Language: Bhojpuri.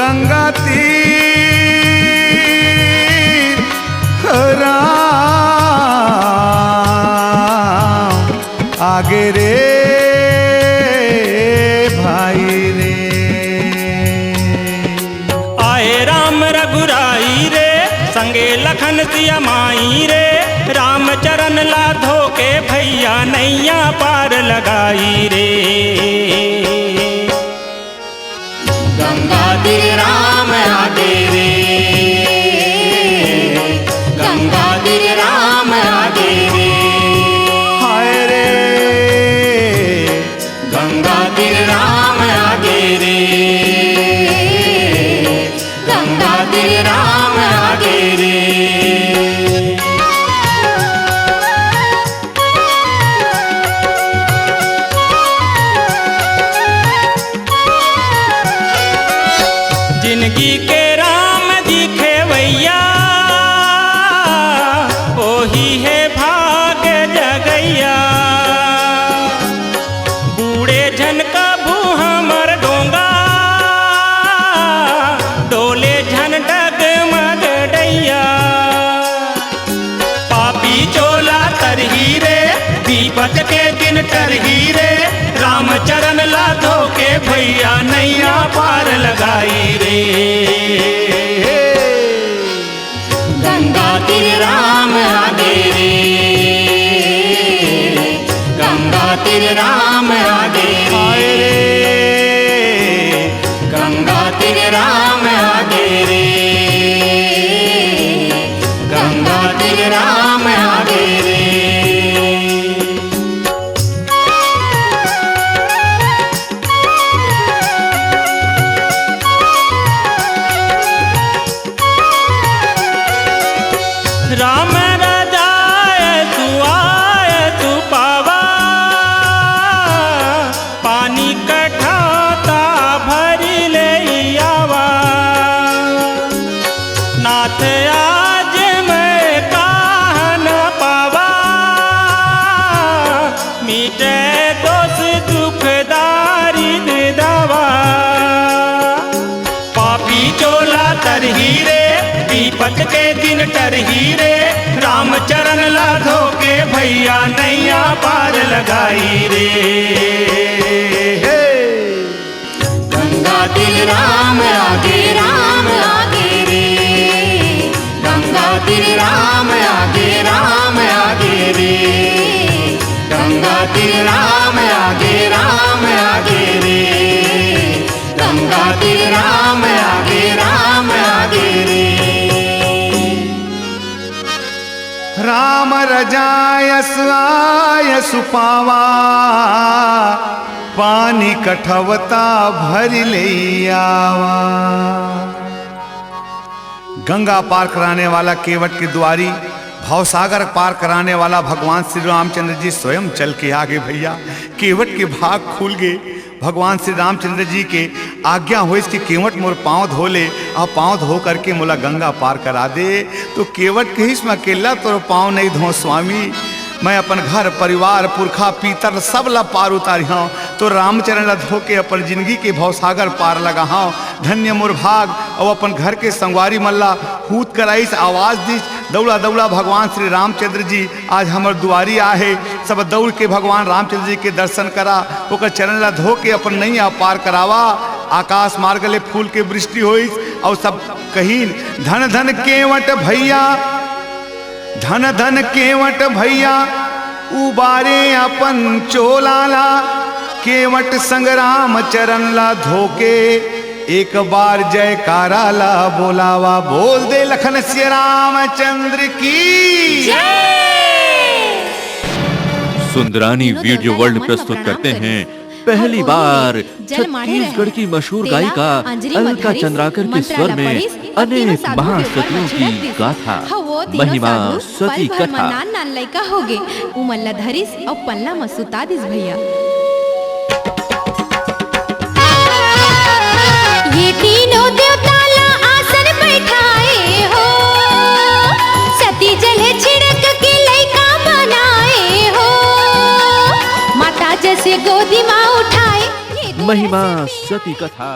गंगा तीर राम आगे रे भाई रे। आए राम रघुराई रे संगे लखन सिया माई रे, राम चरण लाधो के भैया नैया पार लगाई रे। गंगा तीर राम आगे रे, गंगा तीर राम आगे रे। हाय रे गंगा तीर राम आगे रे, गंगा तीर राम आगे रे। जिंदगी के राम जी खेवैया ओही है भाग जगैया। बूढ़े झन का हमर डोंगा डोले झन डगमग डैया। पापी चोला तरही रे विपत के दिन तरही रे, राम चरण लाधो के भैया नैया पार लगाई रे। गंगा तीर राम आगे रे, गंगा तीर राम आगे हाय रे, रे गंगा तीर राम आगे रे, गंगा तीर राम आगे रे। राम राजाय तू आय तू पावा, पानी कठाता भरी ले आवा। नाथ आज मैं काहन पावा, मीटे दोष दुखदारी दावा। पापी चोला तरही रे विपत के दिन तरही रे, राम चरण लाधो के भैया नैया पार लगाई रे। गंगा तीर राम आगे राम आगे रे, गंगा तीर राम आगे राम आगे रे, गंगा तीर राम आगे राम आगे रे, गंगा तीर राम आगे राम आगे रे। राम रजायस आयस पावा, पानी कठवता भर ले आवा। गंगा पार कराने वाला केवट के द्वारी, भवसागर पार कराने वाला भगवान श्री रामचंद्र जी स्वयं चल के आगे भैया। केवट के भाग खुल गए। भगवान श्री रामचंद्र जी के आज्ञा हो इसके केवट मोर पाँव धो ले, और पाँव धो करके मोला गंगा पार करा दे। तो केवट कही इसमें अकेला तो पाँव नहीं धो स्वामी, मैं अपन घर परिवार पुरखा पीतर सब ला पार उतारी हूँ। तो रामचरण ला धो के अपन जिंदगी के भवसागर पार लगा हूँ। धन्य मोर भाग। और अपन घर के संगवारी मल्ला हूत कराइस आवाज दी, दौड़ा दौड़ा भगवान श्री रामचंद्र जी आज हमर दुआरी आहे। सब दौड़ के भगवान रामचंद्र जी के दर्शन करा, ओकर चरण ला धो के अपन नैया पार करावा। आकाश मार्ग ले फूल के वृष्टि होइस और सब कहीन धन धन केवट भैया, धन धन केवट भैया उबारे अपन चोलाला। केवट संग्राम चरण ला धोके एक बार जयकारा ला बोलावा। बोल दे लखन श्री रामचंद्र की सुंदरानी वीडियो वर्ल्ड प्रस्तुत करते हैं पहली बार छत्तीसगढ़ की मशहूर गायिका अलका चंद्राकर के स्वर में अनेक महासतियों की गाथा महिमा सती कथा। नान लइका होगे उमल्ला धरिस और पल्ला मसूता दिस भैया। ये तीनों देवता ला आसन बैठाए हो, सती जले छिड़क के लइका बनाए हो, माता जैसे गोदी माँ उठाए। महिमा सती कथा।